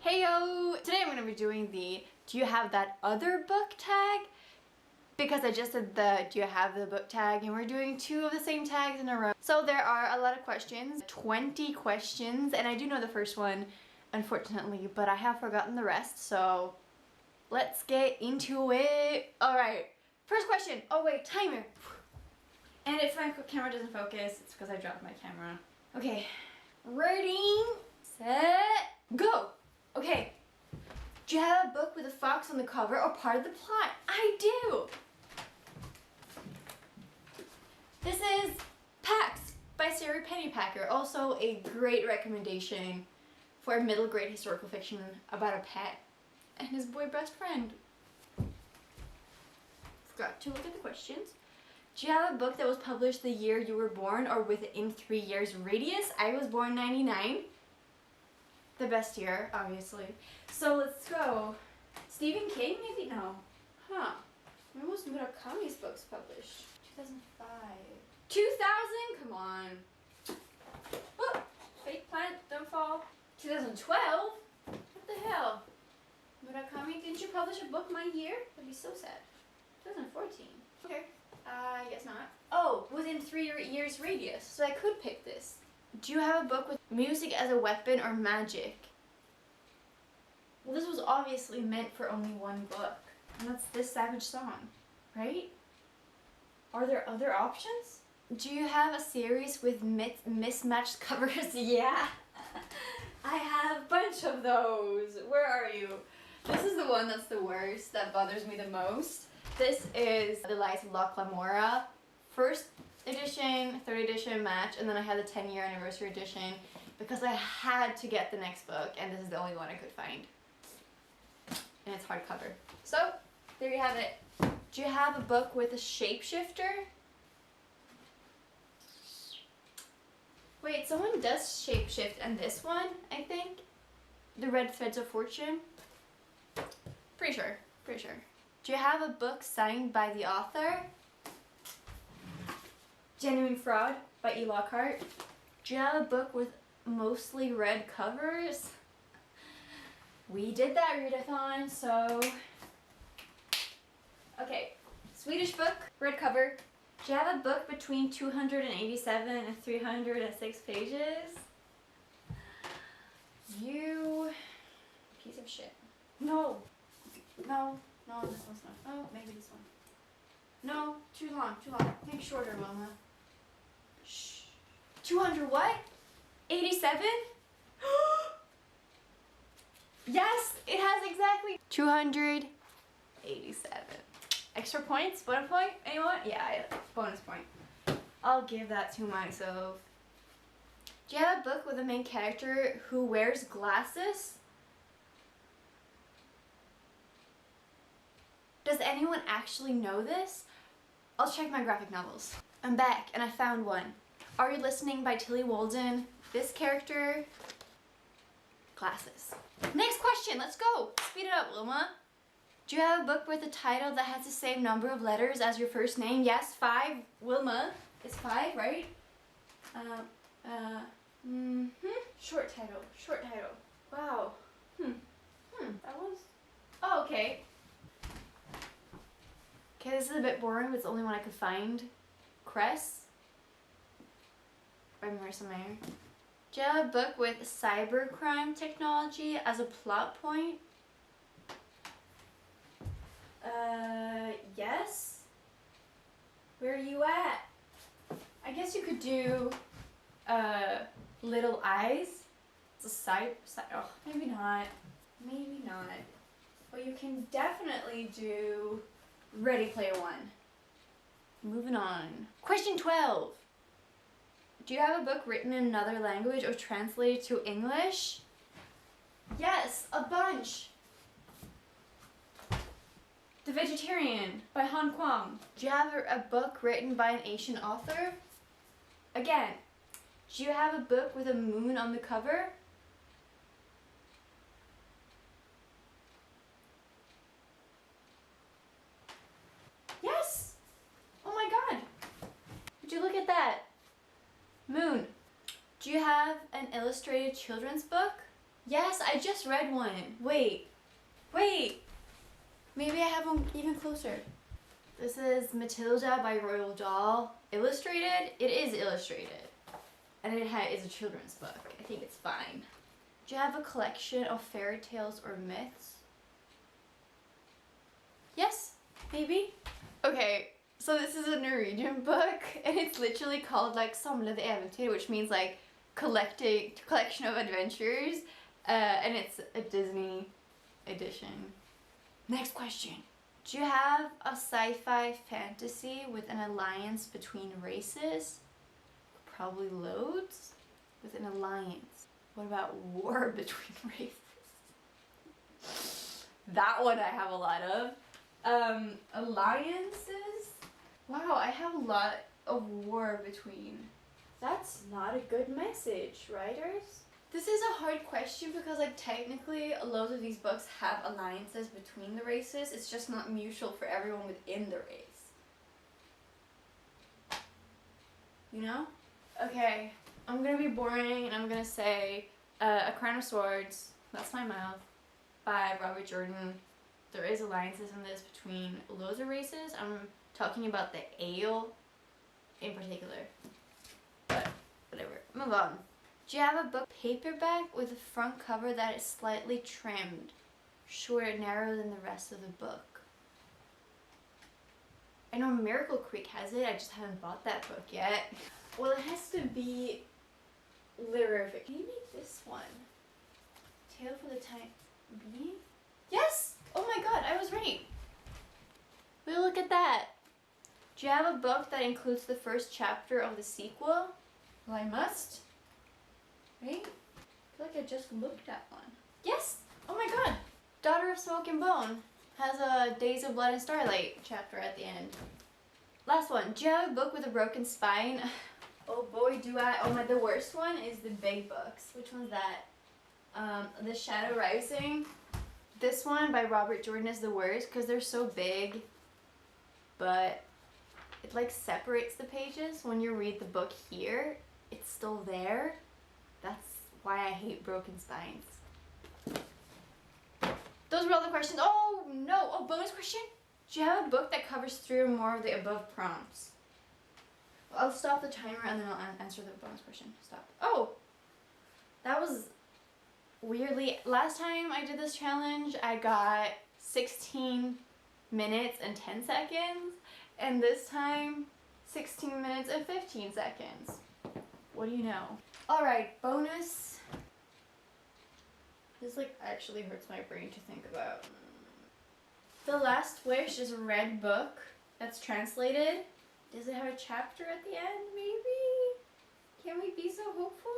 Heyo! Today I'm going to be doing the do you have that other book tag? Because I just did the do you have the book tag and we're doing two of the same tags in a row. So there are a lot of questions, 20 questions, and I do know the first one unfortunately, but I have forgotten the rest, so let's get into it. Alright, first question. Oh wait, timer. And if my camera doesn't focus, it's because I dropped my camera. Okay, ready, set, go! Okay, do you have a book with a fox on the cover or part of the plot? I do! This is Pax by Sarah Pennypacker. Also a great recommendation for a middle grade historical fiction about a pet and his boy best friend. Forgot to look at the questions. Do you have a book that was published the year you were born or within 3 years radius? I was born 99. The best year, obviously. So let's go. Stephen King? Maybe no. Huh. When was Murakami's books published? 2005. 2000? Come on. Oh, fake plant, don't fall. 2012? What the hell? Murakami, didn't you publish a book my year? That'd be so sad. 2014. Okay. I guess not. Oh, within 3 years radius. So I could pick this. Do you have a book with music as a weapon or magic? Well, this was obviously meant for only one book. And that's This Savage Song, right? Are there other options? Do you have a series with mismatched covers? Yeah. I have a bunch of those. Where are you? This is the one that's the worst, that bothers me the most. This is The Lies of La Clamora. First edition, third edition match, and then I had the 10-year anniversary edition because I had to get the next book, and this is the only one I could find. And it's hardcover. So, there you have it. Do you have a book with a shapeshifter? Wait, someone does shapeshift in this one, I think. The Red Threads of Fortune. Pretty sure. Do you have a book signed by the author? Genuine Fraud by E. Lockhart. Do you have a book with mostly red covers? We did that readathon, so... Okay, Swedish book, red cover. Do you have a book between 287 and 306 pages? You... piece of shit. No, this one's not. Oh, maybe this one. No, too long. Think shorter, Wilma. Shh. 200 what? 87? Yes, it has exactly 287. Extra points? Bonus point? Anyone? Yeah, bonus point. I'll give that to myself. Do you have a book with a main character who wears glasses? Does anyone actually know this? I'll check my graphic novels. I'm back and I found one. Are You Listening by Tilly Walden. This character, glasses. Next question, let's go. Speed it up, Wilma. Do you have a book with a title that has the same number of letters as your first name? Yes, 5. Wilma, it's 5, right? Short title. Wow. That was... Oh, okay. Okay, this is a bit boring, but it's the only one I could find. Cress by Marissa Mayer. Do you have a book with cybercrime technology as a plot point? Yes. Where are you at? I guess you could do Little Eyes. It's a side. Oh, maybe not. But you can definitely do Ready Player One. Moving on. Question 12. Do you have a book written in another language or translated to English? Yes, a bunch. The Vegetarian by Han Kwang. Do you have a book written by an Asian author? Again, do you have a book with a moon on the cover? Yes! Oh my god! Would you look at that? Moon. Do you have an illustrated children's book? Yes, I just read one. Wait. Maybe I have one even closer. This is Matilda by Royal Dahl. Illustrated? It is illustrated. And it's a children's book. I think it's fine. Do you have a collection of fairy tales or myths? Yes, maybe. Okay, so this is a Norwegian book, and it's literally called like Samlede Eventyr, which means like collection of adventures, and it's a Disney edition. Next question. Do you have a sci-fi fantasy with an alliance between races? Probably loads. With an alliance. What about war between races? That one I have a lot of. Alliances? Wow, I have a lot of war between. That's not a good message, writers. This is a hard question because like technically loads of these books have alliances between the races. It's just not mutual for everyone within the race. You know? Okay, I'm gonna be boring and I'm gonna say A Crown of Swords, that's my mouth, by Robert Jordan. There is alliances in this between loads of races. I'm talking about the ale in particular. But whatever. Move on. Do you have a book paperback with a front cover that is slightly trimmed, shorter, narrower than the rest of the book? I know Miracle Creek has it, I just haven't bought that book yet. Well, it has to be literary. Can you make this one? Tale for the Time Being? Yes! Oh my god, I was right. Well, look at that. Do you have a book that includes the first chapter of the sequel? Well, I must. Right? I feel like I just looked at one. Yes! Oh my god! Daughter of Smoke and Bone has a Days of Blood and Starlight chapter at the end. Last one. Do you have a book with a broken spine? Oh boy, do I. Oh my, the worst one is the big books. Which one's that? The Shadow Rising. This one by Robert Jordan is the worst because they're so big, but it like separates the pages. When you read the book here, it's still there. That's why I hate broken spines. Those were all the questions. Oh no! Oh, bonus question. Do you have a book that covers 3 or more of the above prompts? I'll stop the timer and then I'll answer the bonus question. Stop. Oh! That was weirdly... Last time I did this challenge, I got 16 minutes and 10 seconds. And this time, 16 minutes and 15 seconds. What do you know? Alright, bonus. This like actually hurts my brain to think about. The Last Wish is a red book that's translated. Does it have a chapter at the end, maybe? Can we be so hopeful?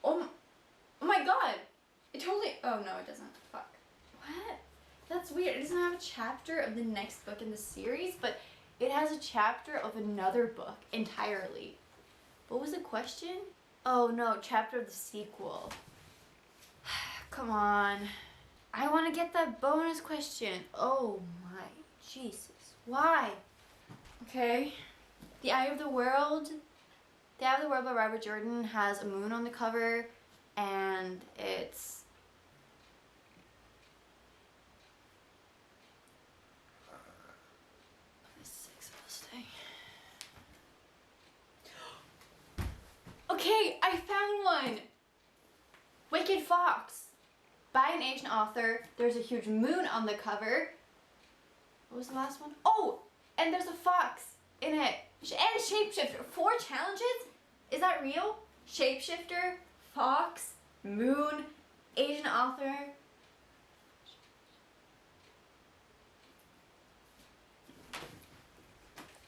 Oh my god! It totally... Oh no, it doesn't. Fuck. What? That's weird. It doesn't have a chapter of the next book in the series, but it has a chapter of another book entirely. What was the question? Oh no, chapter of the sequel. Come on. I want to get that bonus question. Oh my Jesus. Why? Okay. The Eye of the World. The Eye of the World by Robert Jordan has a moon on the cover, and it's... Okay, I found one! Wicked Fox. By an Asian author. There's a huge moon on the cover. What was the last one? Oh! And there's a fox in it. And Shapeshifter. 4 challenges? Is that real? Shapeshifter, fox, moon, Asian author.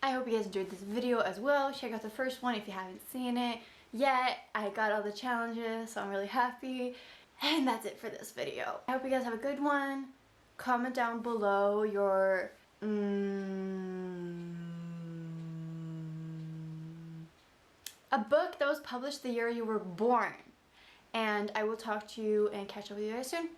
I hope you guys enjoyed this video as well. Check out the first one if you haven't seen it yet. I got all the challenges, so I'm really happy. And that's it for this video. I hope you guys have a good one. Comment down below your a book that was published the year you were born. And I will talk to you and catch up with you guys soon.